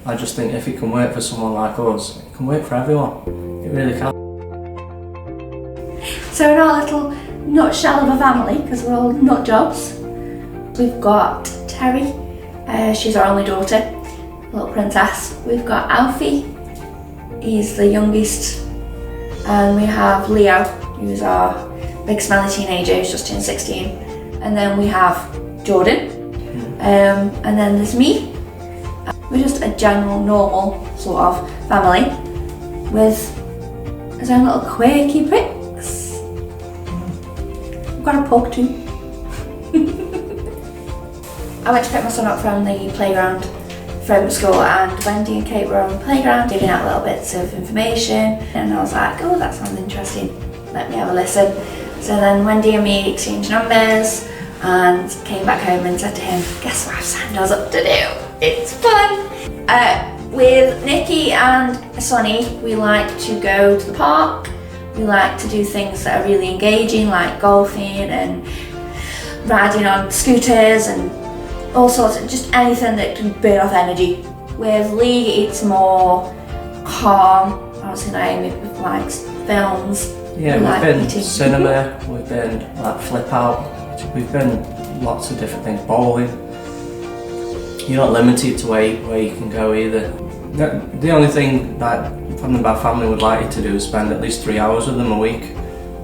I just think if it can work for someone like us, it can work for everyone. It really can. So in our little nutshell of a family, because we're all nut jobs, we've got Terry, she's our only daughter, little princess. We've got Alfie, he's the youngest, and we have Leo, who's our big smelly teenager who's just turned 16. And then we have Jordan, and then there's me. We're just a general, normal sort of family with his own little quirky pricks. We've got a pug too. I went to pick my son up from the playground from school, and Wendy and Kate were on the playground giving out little bits of information, and I was like, oh, that sounds interesting, let me have a listen. So then Wendy and me exchanged numbers and came back home and said to him, guess what I've signed us up to do? It's fun! With Nikki and Sonny, we like to go to the park. We like to do things that are really engaging, like golfing and riding on scooters and all sorts of, just anything that can burn off energy. With Lee, it's more calm. Obviously Naomi likes films. Yeah, we've been cinema, we've been like flip out, we've been lots of different things, bowling. You're not limited to where you can go either. The only thing that Family by Family would like you to do is spend at least 3 hours with them a week.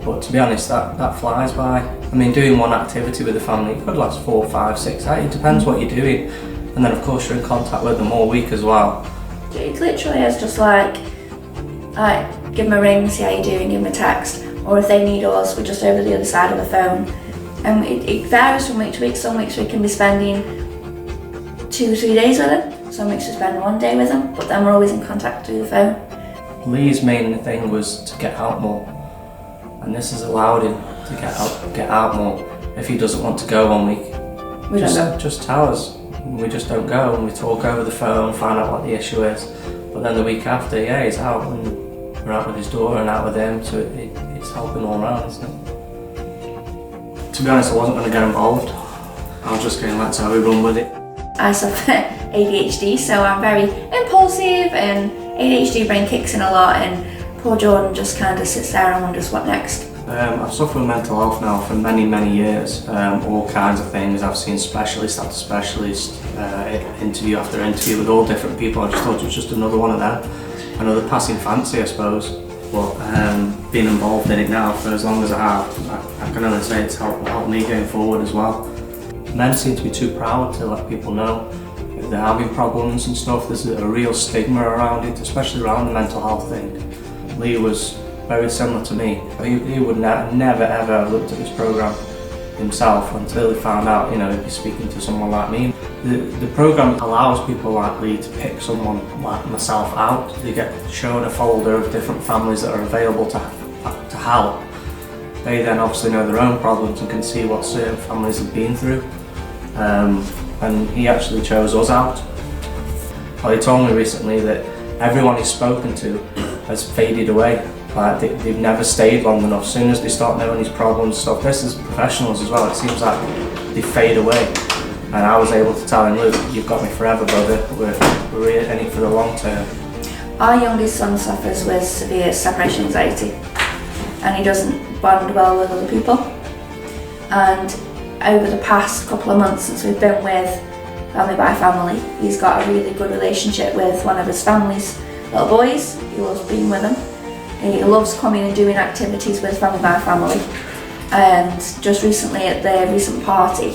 But to be honest, that flies by. I mean, doing one activity with the family, it could last 4, 5, 6 8, it depends what you're doing. And then of course you're in contact with them all week as well. It literally is just like give them a ring, see how you're doing, give them a text. Or if they need us, we're just over the other side of the phone. And it varies from week to week. Some weeks we can be spending 2 or 3 days with them. Some weeks we spend 1 day with them, but then we're always in contact through the phone. Lee's main thing was to get out more. And this has allowed him to get out more. If he doesn't want to go 1 week, just tell us. We just don't go, and we talk over the phone, find out what the issue is. But then the week after, yeah, he's out, and we're out with his daughter and out with him, so it's helping all around, isn't it? To be honest, I wasn't going to get involved. I was just going to let Zoe run with it. I suffer ADHD, so I'm very impulsive, and ADHD brain kicks in a lot, and poor Jordan just kind of sits there and wonders what next. I've suffered with mental health now for many years, all kinds of things. I've seen specialist after specialist, interview after interview with all different people. I just thought it was just another one of them, another passing fancy I suppose. But being involved in it now for as long as I have, I can only say it's helped me going forward as well. Men seem to be too proud to let people know if they're having problems and stuff. There's a real stigma around it, especially around the mental health thing. Lee was very similar to me. He would never ever have looked at this programme himself until he found out, he'd be speaking to someone like me. The programme allows people like Lee to pick someone like myself out. They get shown a folder of different families that are available to help. They then obviously know their own problems and can see what certain families have been through. And he actually chose us out. Well, he told me recently that everyone he's spoken to has faded away. Like they've never stayed long enough. As soon as they start knowing his problems and stuff, this is professionals as well, it seems like they fade away. And I was able to tell him, look, you've got me forever, brother. We're in it for the long term. Our youngest son suffers with severe separation anxiety, and he doesn't bond well with other people. And over the past couple of months since we've been with Family by Family, he's got a really good relationship with one of his family's little boys. He loves being with them. He loves coming and doing activities with Family by Family. And just recently at the recent party,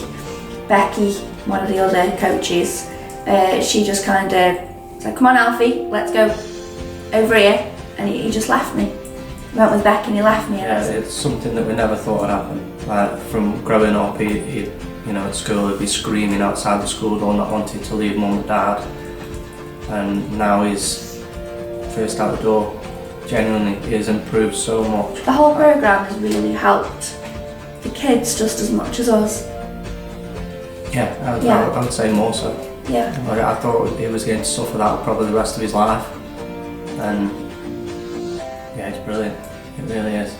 Becky, one of the other coaches, she just kind of said, come on Alfie, let's go over here. And he just left me. He went with Becky and he left me. Yeah, it's something that we never thought would happen. Like from growing up, he'd at school he'd be screaming outside the school door, not wanting to leave mum and dad. And now he's first out the door. Genuinely, he has improved so much. The whole programme has really helped the kids just as much as us. Yeah, I would say more so. Yeah. Like, I thought he was going to suffer that probably the rest of his life. And yeah, it's brilliant. It really is.